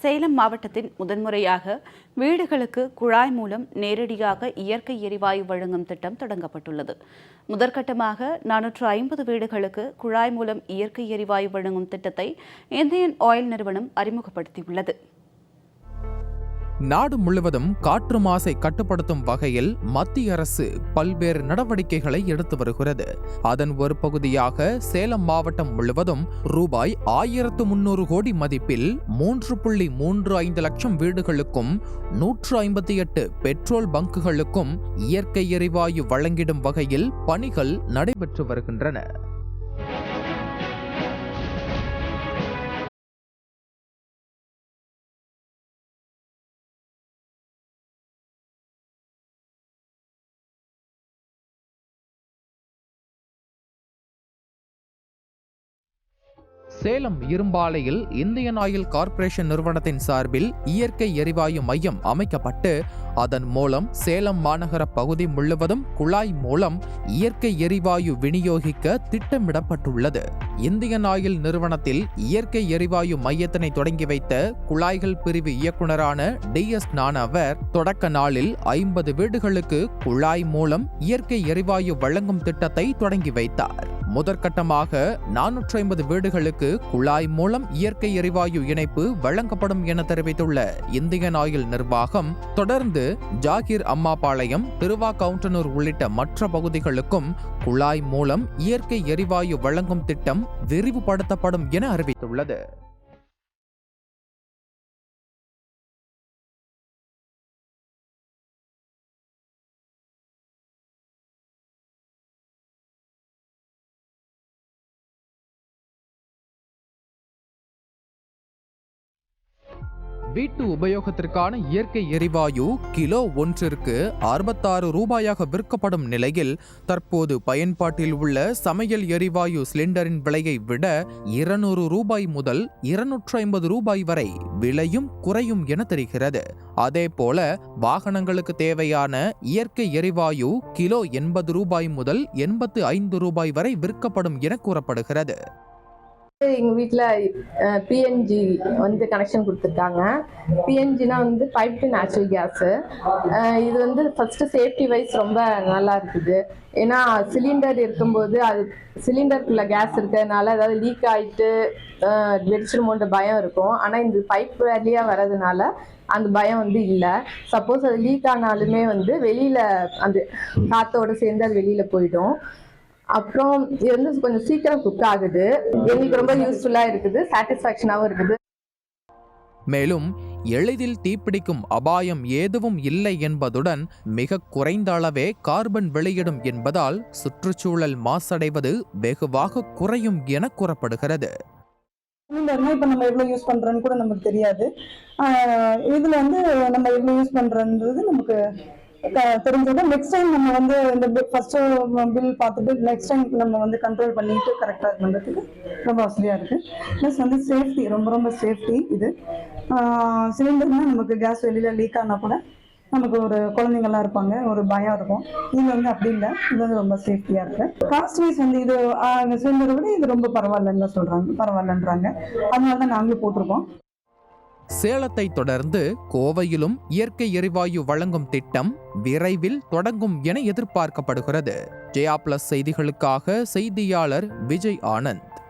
சேலம் மாவட்டத்தின் முதன்முறையாக வீடுகளுக்கு குழாய் மூலம் நேரடியாக இயற்கை எரிவாயு வழங்கும் திட்டம் தொடங்கப்பட்டுள்ளது. முதற்கட்டமாக 450 வீடுகளுக்கு குழாய் மூலம் இயற்கை எரிவாயு வழங்கும் திட்டத்தை இந்தியன் ஆயில் நிறுவனம் அறிமுகப்படுத்தியுள்ளது. நாடு முழுவதும் காற்று மாசை கட்டுப்படுத்தும் வகையில் மத்திய அரசு பல்வேறு நடவடிக்கைகளை எடுத்து வருகிறது. அதன் ஒரு பகுதியாக சேலம் மாவட்டம் முழுவதும் ரூபாய் 1300 கோடி மதிப்பில் 3.35 லட்சம் வீடுகளுக்கும் 158 பெட்ரோல் பங்குகளுக்கும் இயற்கை எரிவாயு வழங்கிடும் வகையில் பணிகள் நடைபெற்று வருகின்றன. சேலம் இரும்பாலையில் இந்தியன் ஆயில் கார்ப்பரேஷன் நிறுவனத்தின் சார்பில் இயற்கை எரிவாயு மையம் அமைக்கப்பட்டு அதன் மூலம் சேலம் மாநகர பகுதி முழுவதும் குழாய் மூலம் இயற்கை எரிவாயு விநியோகிக்க திட்டமிடப்பட்டுள்ளது. இந்தியன் ஆயில் நிறுவனத்தில் இயற்கை எரிவாயு மையத்தினை தொடங்கி வைத்த குழாய்கள் பிரிவு இயக்குநரான DS நானவர் தொடக்க நாளில் 50 வீடுகளுக்கு குழாய் மூலம் இயற்கை எரிவாயு வழங்கும் திட்டத்தை தொடங்கி வைத்தார். முதற்கட்டமாக 450 வீடுகளுக்கு குழாய் மூலம் இயற்கை எரிவாயு இணைப்பு வழங்கப்படும் என தெரிவித்துள்ள இந்தியன் ஆயில் நிர்வாகம் தொடர்ந்து ஜாகிர் அம்மாபாளையம், திருவாக்கவுண்டனூர் உள்ளிட்ட மற்ற பகுதிகளுக்கும் குழாய் மூலம் இயற்கை எரிவாயு வழங்கும் திட்டம் விரிவுபடுத்தப்படும் என அறிவித்துள்ளது. வீட்டு உபயோகத்திற்கான இயற்கை எரிவாயு கிலோ ஒன்றிற்கு 66 ரூபாயாக விற்கப்படும் நிலையில் தற்போது பயன்பாட்டில் உள்ள சமையல் எரிவாயு சிலிண்டரின் விலையை விட 200 ரூபாய் முதல் 250 ரூபாய் வரை விலையும் குறையும் என தெரிகிறது. அதேபோல வாகனங்களுக்கு தேவையான இயற்கை எரிவாயு கிலோ 80 ரூபாய் முதல் 85 ரூபாய் வரை விற்கப்படும் என கூறப்படுகிறது. எங்கள் வீட்டில் பிஎன்ஜி வந்து கனெக்ஷன் கொடுத்துருக்காங்க. பிஎன்ஜினா வந்து பைப் டு நேச்சுரல் கேஸு. இது வந்து ஃபஸ்ட்டு சேஃப்டி வைஸ் ரொம்ப நல்லா இருக்குது. ஏன்னா சிலிண்டர் இருக்கும்போது அது சிலிண்டருக்குள்ள கேஸ் இருக்கிறதுனால ஏதாவது லீக் ஆகிட்டு வெடிச்சிருமோன்ற பயம் இருக்கும். ஆனால் இந்த பைப் வழியாக வர்றதுனால அந்த பயம் வந்து இல்லை. சப்போஸ் அது லீக் ஆனாலுமே வந்து வெளியில் அந்த காற்றோடு சேர்ந்து அது வெளியில் போயிடும். அப்புறம் இது வந்து கொஞ்சம் சீக்கிரம் குக் ஆகுது. எங்களுக்கு ரொம்ப யூஸ்ஃபுல்லா இருக்குது, சாட்டிஸ்ஃபேக்ஷனாகவும் இருக்குது. மேலும் எளிதில் தீப்பிடிக்கும் அபாயம் எதுவும் இல்லை என்பதுடன் மிக குறைந்த அளவே கார்பன் வெளியிடும் என்பதால் சுற்றுச்சூழல் மாசடைவது வெகுவாக குறையும் என கூறப்படுகிறது. இப்போ நம்ம எவ்வளோ யூஸ் பண்ணுறோன்னு கூட நமக்கு தெரியாது. இதில் வந்து நம்ம எவ்வளோ யூஸ் பண்ணுறன்றது நமக்கு தெரிஞ்சது. நெக்ஸ்ட் டைம் நம்ம வந்து இந்த ஃபர்ஸ்ட் பில் பார்த்துட்டு நெக்ஸ்ட் டைம் நம்ம வந்து கண்ட்ரோல் பண்ணிட்டு கரெக்டாக பண்ணுறதுக்கு ரொம்ப வசதியாக இருக்குது. ப்ளஸ் வந்து சேஃப்டி ரொம்ப சேஃப்டி. இது சிலிண்டர்னா நமக்கு கேஸ் வெளியில் லீக் ஆனால் கூட நமக்கு ஒரு குழந்தைங்கள்லாம் இருப்பாங்க, ஒரு பயம் இருக்கும். இது வந்து அப்படி இல்லை, இது வந்து ரொம்ப சேஃப்டியாக இருக்குது. காஸ்ட் வைஸ் வந்து இது சிலிண்டரை விட இது ரொம்ப பரவாயில்லன்னு தான் சொல்கிறாங்க, பரவாயில்லன்றாங்க. அதனால தான் நாங்களும் போட்டிருக்கோம். சேலத்தை தொடர்ந்து கோவையிலும் இயற்கை எரிவாயு வழங்கும் திட்டம் விரைவில் தொடங்கும் என எதிர்பார்க்கப்படுகிறது. ஜெயா பிளஸ் செய்திகளுக்காக செய்தியாளர் விஜய் ஆனந்த்.